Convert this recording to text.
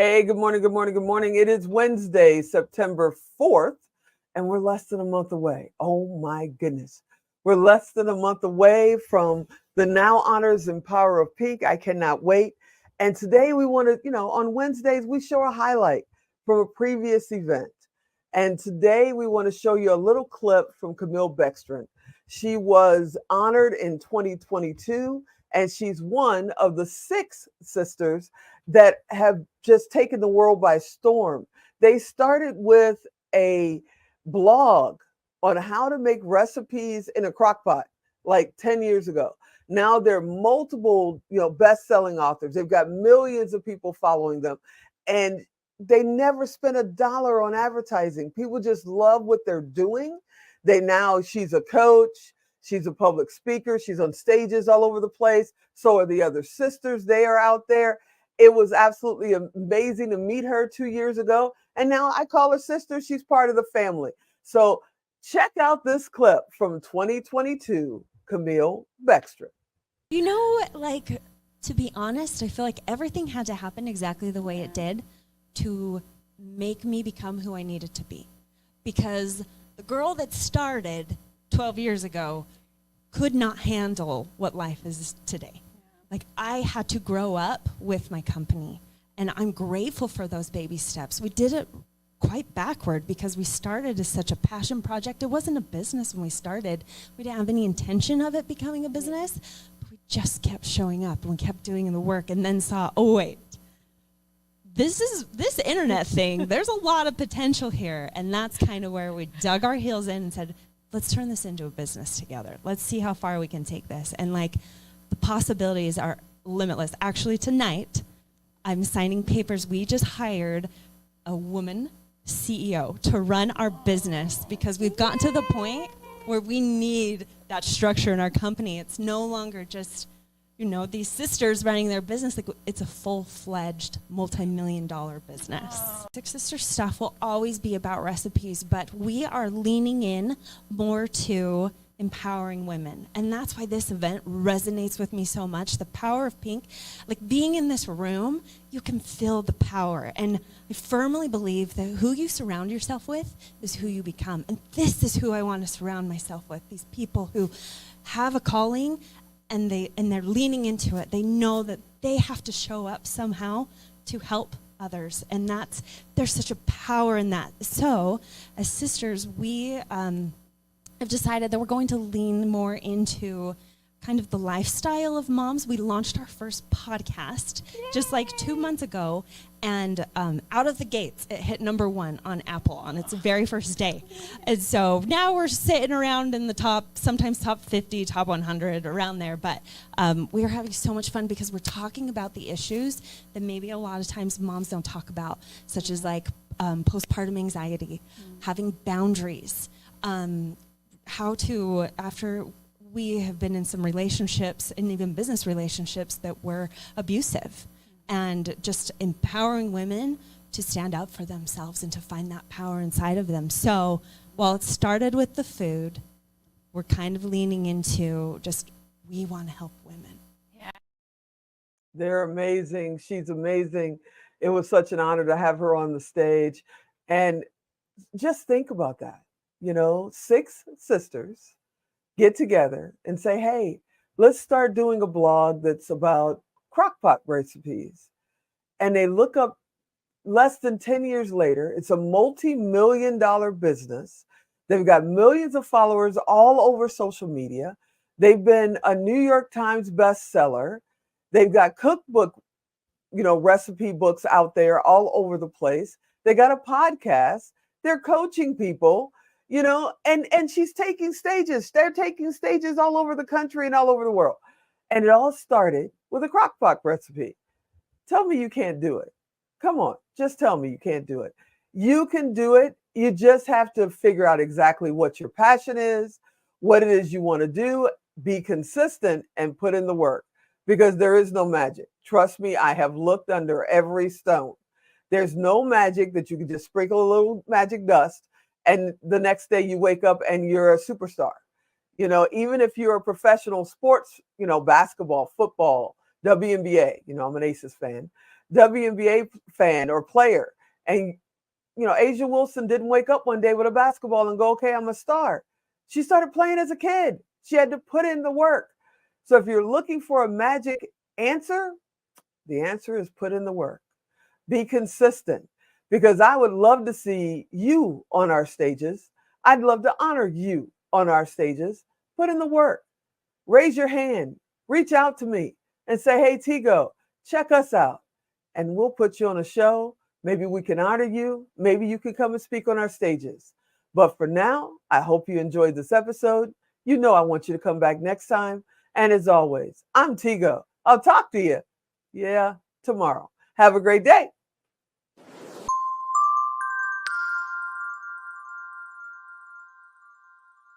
Hey, good morning, good morning, good morning. It is Wednesday, September 4th, and we're less than a month away. Oh my goodness. We're less than a month away from the Now Honors and Power of Pink. I cannot wait. And today we want to, on Wednesdays, we show a highlight from a previous event. And today we want to show you a little clip from Camille Beckstrand. She was honored in 2022, and she's one of the 6 sisters that have just taken the world by storm. They started with a blog on how to make recipes in a crock pot like 10 years ago. Now they're multiple, best-selling authors. They've got millions of people following them. And they never spent a dollar on advertising. People just love what they're doing. She's a coach, she's a public speaker, she's on stages all over the place. So are the other sisters. They are out there. It was absolutely amazing to meet her 2 years ago. And now I call her sister. She's part of the family. So check out this clip from 2022, Camille Beckstrand. To be honest, I feel like everything had to happen exactly the way it did to make me become who I needed to be. Because the girl that started 12 years ago could not handle what life is today. Like, I had to grow up with my company, and I'm grateful for those baby steps. We did it quite backward because we started as such a passion project. It wasn't a business when we started. We didn't have any intention of it becoming a business, but we just kept showing up and we kept doing the work, and then saw, oh wait, this internet thing, there's a lot of potential here. And that's kind of where we dug our heels in and said, let's turn this into a business together. Let's see how far we can take this. And the possibilities are limitless. Actually, tonight, I'm signing papers. We just hired a woman CEO to run our business because we've gotten to the point where we need that structure in our company. It's no longer just, these sisters running their business. It's a full-fledged multi-million-dollar business. Six Sister stuff will always be about recipes, but we are leaning in more to empowering women. And that's why this event resonates with me so much. The power of pink, being in this room, you can feel the power. And I firmly believe that who you surround yourself with is who you become. And this is who I want to surround myself with. These people who have a calling and they're leaning into it. They know that they have to show up somehow to help others. And there's such a power in that. So as sisters, we have decided that we're going to lean more into kind of the lifestyle of moms. We launched our first podcast just 2 months ago, and out of the gates, it hit #1 on Apple on its very first day. And so now we're sitting around in the sometimes top 50, top 100, around there. But we are having so much fun because we're talking about the issues that maybe a lot of times moms don't talk about, such as postpartum anxiety, having boundaries, how to, after we have been in some relationships and even business relationships that were abusive, and just empowering women to stand up for themselves and to find that power inside of them. So while it started with the food, we're kind of leaning into we want to help women. Yeah. They're amazing. She's amazing. It was such an honor to have her on the stage. And just think about that. 6 sisters get together and say, hey, let's start doing a blog that's about crockpot recipes. And they look up less than 10 years later. It's a multi-million-dollar business. They've got millions of followers all over social media. They've been a New York Times bestseller. They've got cookbook, recipe books out there all over the place. They got a podcast. They're coaching people. And she's taking stages. They're taking stages all over the country and all over the world. And it all started with a crockpot recipe. Tell me you can't do it. Come on, just tell me you can't do it. You can do it. You just have to figure out exactly what your passion is, what it is you want to do, be consistent, and put in the work, because there is no magic. Trust me, I have looked under every stone. There's no magic that you can just sprinkle a little magic dust and the next day you wake up and you're a superstar. Even if you're a professional sports, basketball, football, WNBA, I'm an Aces fan. WNBA fan or player. And, Asia Wilson didn't wake up one day with a basketball and go, okay, I'm a star. She started playing as a kid. She had to put in the work. So if you're looking for a magic answer, the answer is put in the work. Be consistent, because I would love to see you on our stages. I'd love to honor you on our stages. Put in the work. Raise your hand. Reach out to me and say, hey, Tigo, check us out. And we'll put you on a show. Maybe we can honor you. Maybe you can come and speak on our stages. But for now, I hope you enjoyed this episode. I want you to come back next time. And as always, I'm Tigo. I'll talk to you. Yeah, tomorrow. Have a great day.